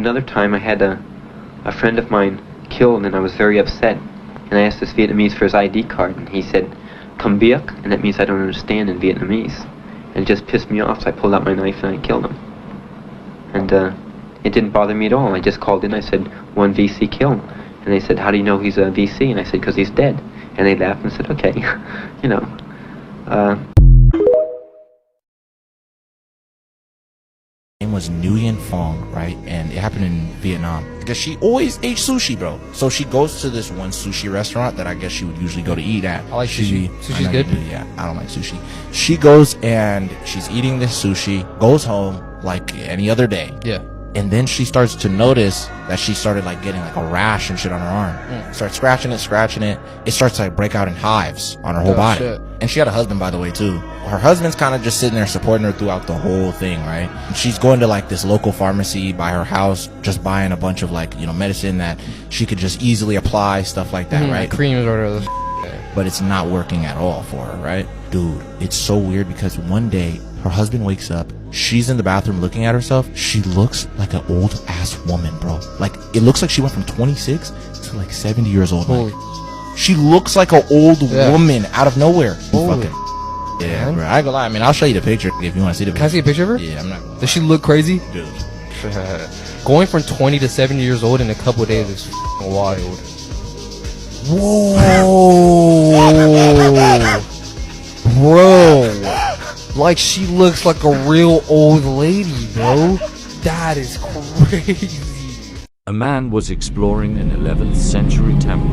another time I had a friend of mine killed, and I was very upset. And I asked this Vietnamese for his ID card, and he said, "Come Viet," and that means I don't understand in Vietnamese. And it just pissed me off, so I pulled out my knife and I killed him. And it didn't bother me at all. I just called in, I said, "One VC kill." And they said, "How do you know he's a VC?" And I said, "Because he's dead." And they laughed and said, "Okay," you know. Name was Nguyen Phuong, right? And it happened in Vietnam. Because she always ate sushi, bro. So she goes to this one sushi restaurant that I guess she would usually go to eat at. I like sushi. Sushi's good? Yeah, I don't like sushi. She goes and she's eating this sushi, goes home like any other day. Yeah. And then she starts to notice that she started like getting like a rash and shit on her arm. Starts scratching it. It starts to like break out in hives on her whole body. Shit. And she had a husband, by the way, too. Her husband's kind of just sitting there supporting her throughout the whole thing, right? And she's going to like this local pharmacy by her house, just buying a bunch of like, you know, medicine that she could just easily apply, stuff like that, right? Like creams or But it's not working at all for her, right? Dude, it's so weird because one day her husband wakes up, she's in the bathroom looking at herself. She looks like an old ass woman, bro. Like, it looks like she went from 26 to like 70 years old. Holy. She looks like an old woman out of nowhere. Holy. Yeah, bro. I ain't gonna lie. I mean, I'll show you the picture if you want to see the picture. Can I see a picture of her? Yeah, I'm not gonna lie. Does she look crazy? Dude. Going from 20 to 70 years old in a couple of days is wild. Whoa. Bro. Like, she looks like a real old lady, bro. That is crazy. A man was exploring an 11th century temple.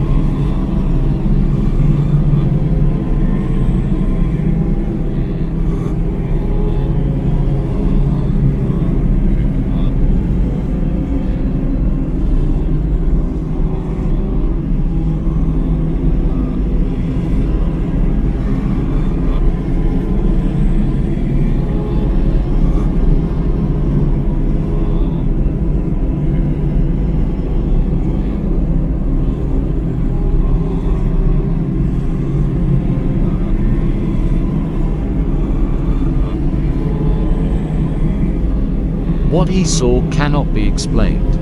What he saw cannot be explained.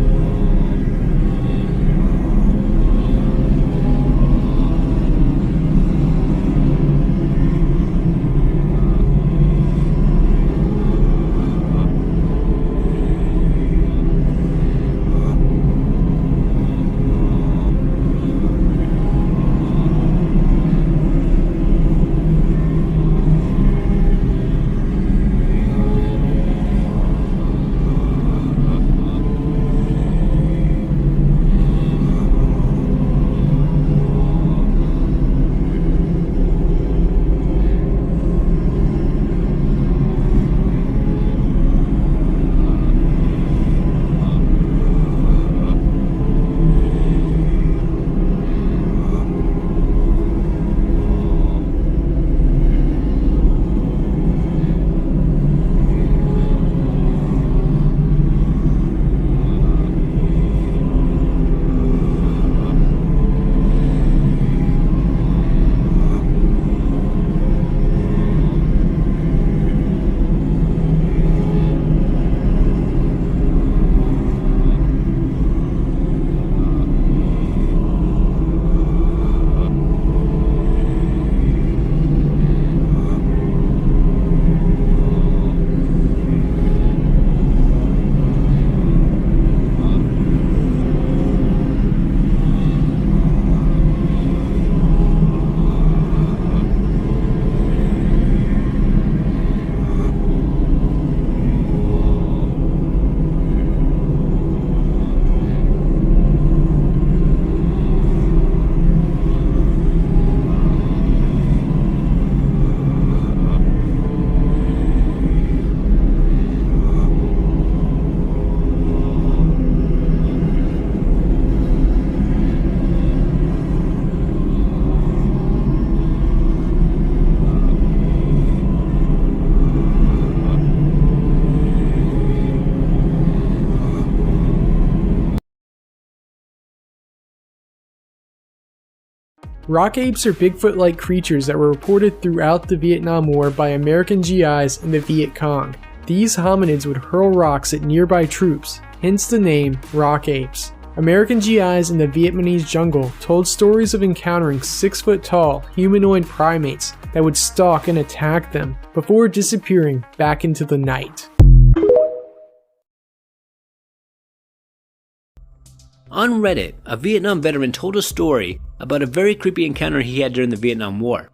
Rock apes are Bigfoot-like creatures that were reported throughout the Vietnam War by American GIs and the Viet Cong. These hominids would hurl rocks at nearby troops, hence the name rock apes. American GIs in the Vietnamese jungle told stories of encountering 6-foot-tall humanoid primates that would stalk and attack them before disappearing back into the night. On Reddit, a Vietnam veteran told a story about a very creepy encounter he had during the Vietnam War.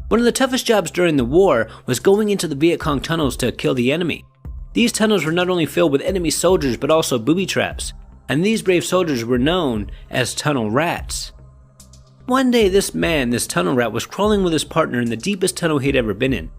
One of the toughest jobs during the war was going into the Viet Cong tunnels to kill the enemy. These tunnels were not only filled with enemy soldiers but also booby traps, and these brave soldiers were known as tunnel rats. One day this tunnel rat was crawling with his partner in the deepest tunnel he'd ever been in,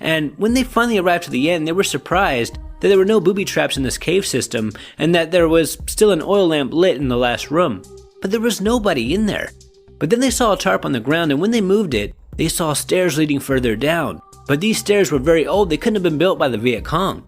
and when they finally arrived to the end, they were surprised that there were no booby traps in this cave system and that there was still an oil lamp lit in the last room, but there was nobody in there. But then they saw a tarp on the ground, and when they moved it, they saw stairs leading further down, but these stairs were very old. They couldn't have been built by the Viet Cong.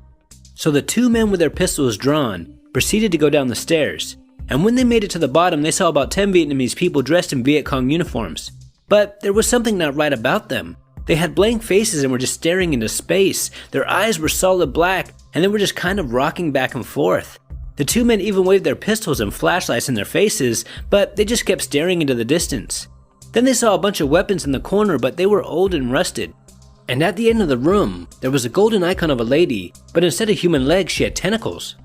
So the two men with their pistols drawn proceeded to go down the stairs, and when they made it to the bottom, they saw about 10 Vietnamese people dressed in Viet Cong uniforms. But there was something not right about them. They had blank faces and were just staring into space. Their eyes were solid black, and they were just kind of rocking back and forth. The two men even waved their pistols and flashlights in their faces, but they just kept staring into the distance. Then they saw a bunch of weapons in the corner, but they were old and rusted. And at the end of the room, there was a golden icon of a lady, but instead of human legs, she had tentacles.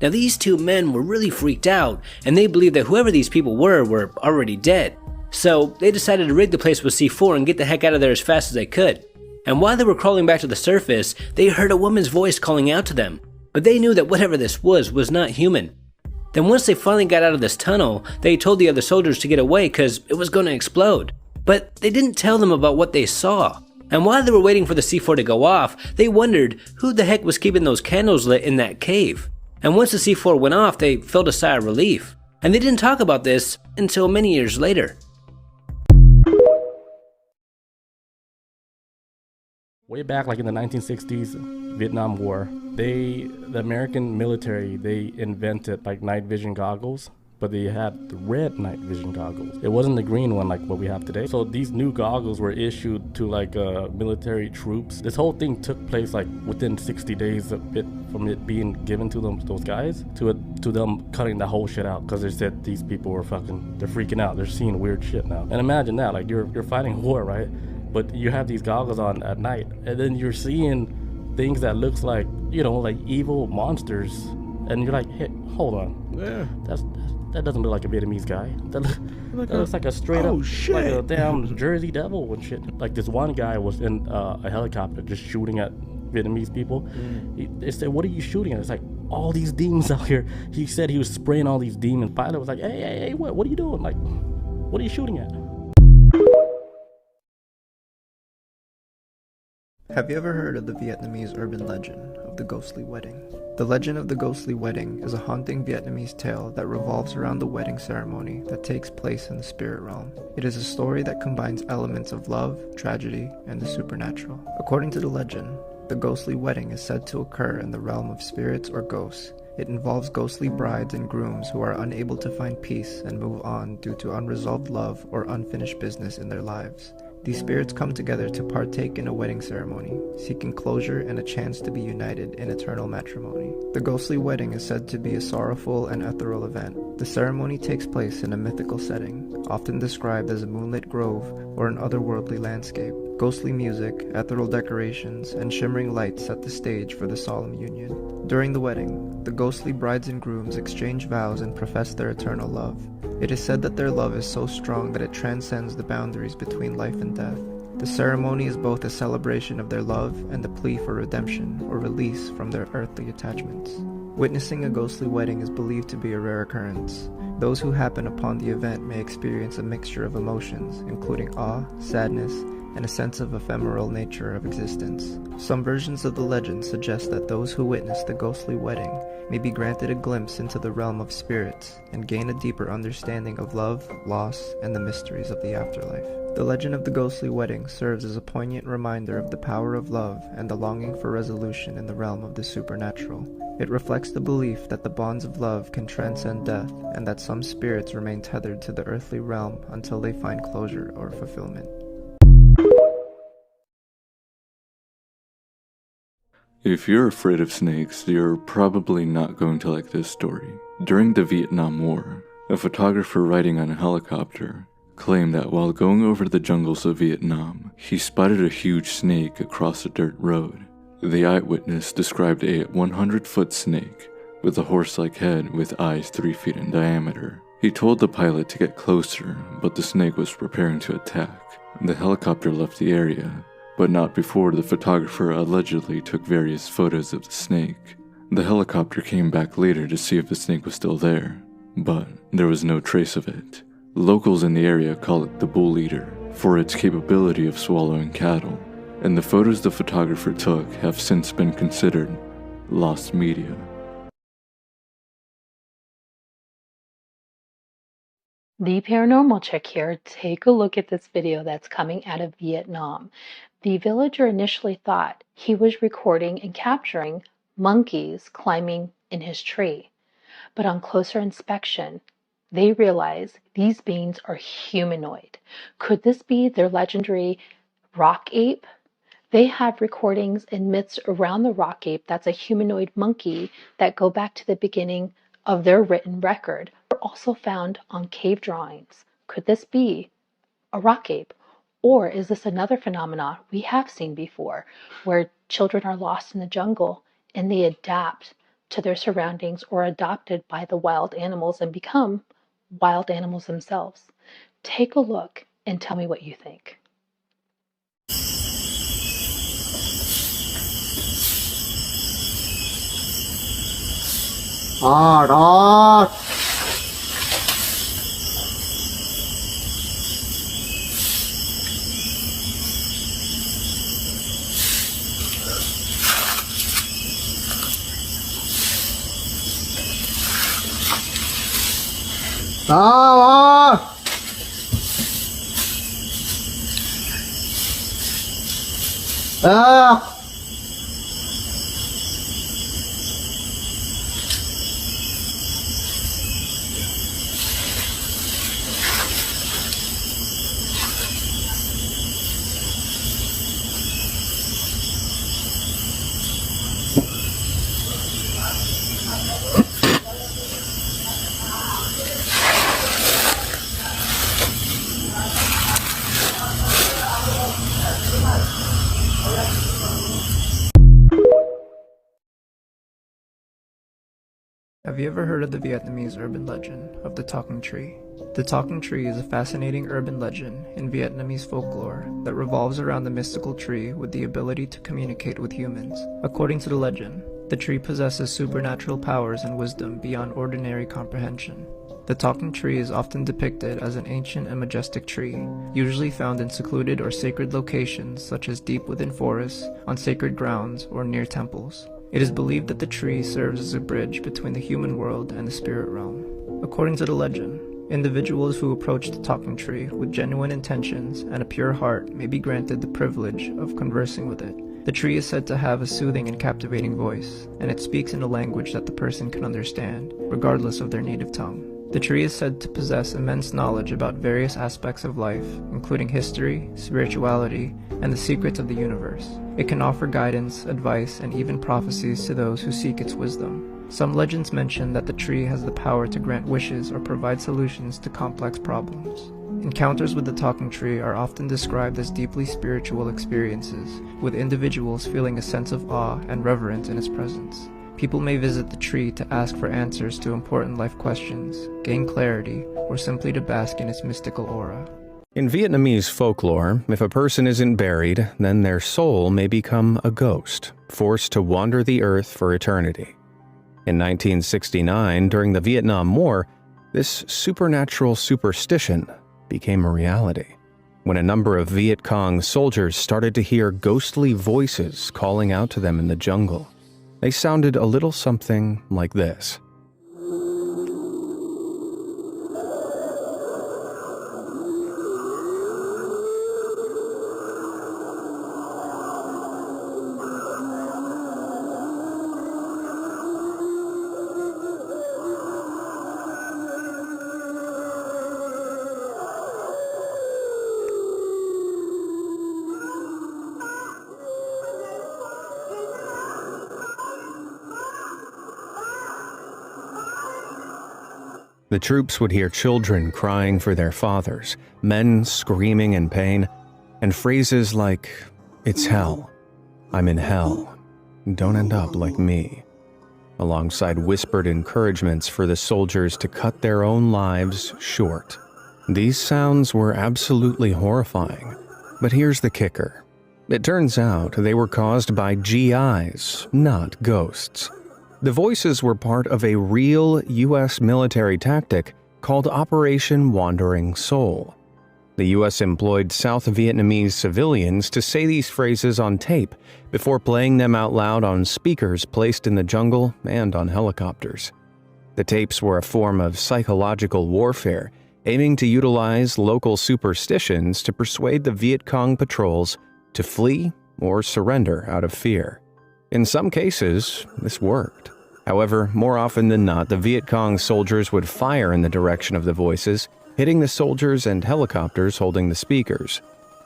Now these two men were really freaked out, and they believed that whoever these people were already dead. So they decided to rig the place with C4 and get the heck out of there as fast as they could. And while they were crawling back to the surface, they heard a woman's voice calling out to them, but they knew that whatever this was not human. Then once they finally got out of this tunnel, they told the other soldiers to get away because it was going to explode. But they didn't tell them about what they saw. And while they were waiting for the C4 to go off, they wondered who the heck was keeping those candles lit in that cave. And once the C4 went off, they felt a sigh of relief. And they didn't talk about this until many years later. Way back like in the 1960s, Vietnam War, the American military, they invented like night vision goggles, but they had the red night vision goggles. It wasn't the green one like what we have today. So these new goggles were issued to like military troops. This whole thing took place like within 60 days from it being given to them, those guys, to them cutting the whole shit out because they said these people were they're freaking out. They're seeing weird shit now. And imagine that, like you're fighting war, right? But you have these goggles on at night, and then you're seeing things that looks like, like evil monsters, and you're like, hey, hold on, that doesn't look like a Vietnamese guy. That looks like a straight up, like a damn Jersey devil and shit. Like this one guy was in a helicopter just shooting at Vietnamese people. They said, what are you shooting at? It's like, all these demons out here. He said he was spraying all these demons. Pilot was like, hey, what are you doing? Like, what are you shooting at? Have you ever heard of the Vietnamese urban legend of the ghostly wedding? The legend of the ghostly wedding is a haunting Vietnamese tale that revolves around the wedding ceremony that takes place in the spirit realm. It is a story that combines elements of love, tragedy, and the supernatural. According to the legend, the ghostly wedding is said to occur in the realm of spirits or ghosts. It involves ghostly brides and grooms who are unable to find peace and move on due to unresolved love or unfinished business in their lives. These spirits come together to partake in a wedding ceremony, seeking closure and a chance to be united in eternal matrimony. The ghostly wedding is said to be a sorrowful and ethereal event. The ceremony takes place in a mythical setting, often described as a moonlit grove or an otherworldly landscape. Ghostly music, ethereal decorations, and shimmering lights set the stage for the solemn union. During the wedding, the ghostly brides and grooms exchange vows and profess their eternal love. It is said that their love is so strong that it transcends the boundaries between life and death. The ceremony is both a celebration of their love and a plea for redemption or release from their earthly attachments. Witnessing a ghostly wedding is believed to be a rare occurrence. Those who happen upon the event may experience a mixture of emotions, including awe, sadness, and a sense of ephemeral nature of existence. Some versions of the legend suggest that those who witness the ghostly wedding may be granted a glimpse into the realm of spirits and gain a deeper understanding of love, loss, and the mysteries of the afterlife. The legend of the ghostly wedding serves as a poignant reminder of the power of love and the longing for resolution in the realm of the supernatural. It reflects the belief that the bonds of love can transcend death and that some spirits remain tethered to the earthly realm until they find closure or fulfillment. If you're afraid of snakes, you're probably not going to like this story. During the Vietnam War, a photographer riding on a helicopter claimed that while going over the jungles of Vietnam, he spotted a huge snake across a dirt road. The eyewitness described a 100-foot snake with a horse-like head with eyes 3 feet in diameter. He told the pilot to get closer, but the snake was preparing to attack. The helicopter left the area, but not before the photographer allegedly took various photos of the snake. The helicopter came back later to see if the snake was still there, but there was no trace of it. Locals in the area call it the bull eater for its capability of swallowing cattle, and the photos the photographer took have since been considered lost media. The Paranormal Chick here. Take a look at this video that's coming out of Vietnam. The villager initially thought he was recording and capturing monkeys climbing in his tree. But on closer inspection, they realize these beings are humanoid. Could this be their legendary rock ape? They have recordings and myths around the rock ape that's a humanoid monkey that go back to the beginning of their written record. They're also found on cave drawings. Could this be a rock ape? Or is this another phenomenon we have seen before, where children are lost in the jungle and they adapt to their surroundings or are adopted by the wild animals and become wild animals themselves? Take a look and tell me what you think. Đó. Đó. Đó. Have you ever heard of the Vietnamese urban legend of the talking tree? The talking tree is a fascinating urban legend in Vietnamese folklore that revolves around the mystical tree with the ability to communicate with humans. According to the legend, the tree possesses supernatural powers and wisdom beyond ordinary comprehension. The talking tree is often depicted as an ancient and majestic tree, usually found in secluded or sacred locations such as deep within forests, on sacred grounds, or near temples. It is believed that the tree serves as a bridge between the human world and the spirit realm. According to the legend, individuals who approach the talking tree with genuine intentions and a pure heart may be granted the privilege of conversing with it. The tree is said to have a soothing and captivating voice, and it speaks in a language that the person can understand, regardless of their native tongue. The tree is said to possess immense knowledge about various aspects of life, including history, spirituality, and the secrets of the universe. It can offer guidance, advice, and even prophecies to those who seek its wisdom. Some legends mention that the tree has the power to grant wishes or provide solutions to complex problems. Encounters with the talking tree are often described as deeply spiritual experiences, with individuals feeling a sense of awe and reverence in its presence. People may visit the tree to ask for answers to important life questions, gain clarity, or simply to bask in its mystical aura. In Vietnamese folklore, if a person isn't buried, then their soul may become a ghost, forced to wander the earth for eternity. In 1969, during the Vietnam War, this supernatural superstition became a reality, when a number of Viet Cong soldiers started to hear ghostly voices calling out to them in the jungle. They sounded a little something like this. The troops would hear children crying for their fathers, men screaming in pain, and phrases like, "It's hell," "I'm in hell," "Don't end up like me," alongside whispered encouragements for the soldiers to cut their own lives short. These sounds were absolutely horrifying, but here's the kicker. It turns out they were caused by GIs, not ghosts. The voices were part of a real U.S. military tactic called Operation Wandering Soul. The U.S. employed South Vietnamese civilians to say these phrases on tape before playing them out loud on speakers placed in the jungle and on helicopters. The tapes were a form of psychological warfare, aiming to utilize local superstitions to persuade the Viet Cong patrols to flee or surrender out of fear. In some cases, this worked. However, more often than not, the Viet Cong soldiers would fire in the direction of the voices, hitting the soldiers and helicopters holding the speakers.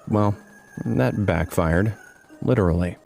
Well, that backfired, literally.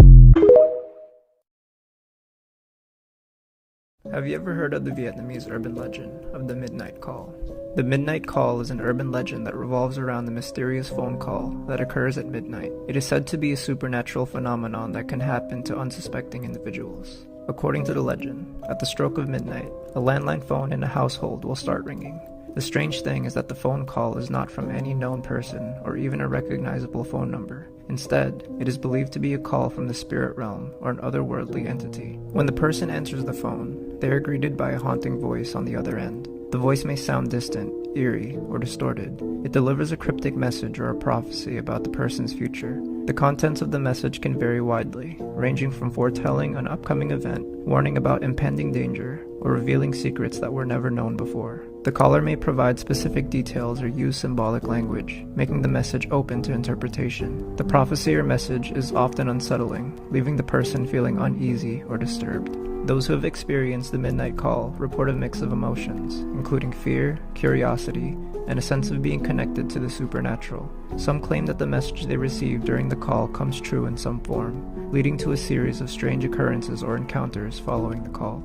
Have you ever heard of the Vietnamese urban legend of the Midnight Call? The Midnight Call is an urban legend that revolves around the mysterious phone call that occurs at midnight. It is said to be a supernatural phenomenon that can happen to unsuspecting individuals. According to the legend, at the stroke of midnight, a landline phone in a household will start ringing. The strange thing is that the phone call is not from any known person or even a recognizable phone number. Instead, it is believed to be a call from the spirit realm or an otherworldly entity. When the person answers the phone, they are greeted by a haunting voice on the other end. The voice may sound distant, eerie, or distorted. It delivers a cryptic message or a prophecy about the person's future. The contents of the message can vary widely, ranging from foretelling an upcoming event, warning about impending danger, or revealing secrets that were never known before. The caller may provide specific details or use symbolic language, making the message open to interpretation. The prophecy or message is often unsettling, leaving the person feeling uneasy or disturbed. Those who have experienced the Midnight Call report a mix of emotions, including fear, curiosity, and a sense of being connected to the supernatural. Some claim that the message they receive during the call comes true in some form, leading to a series of strange occurrences or encounters following the call.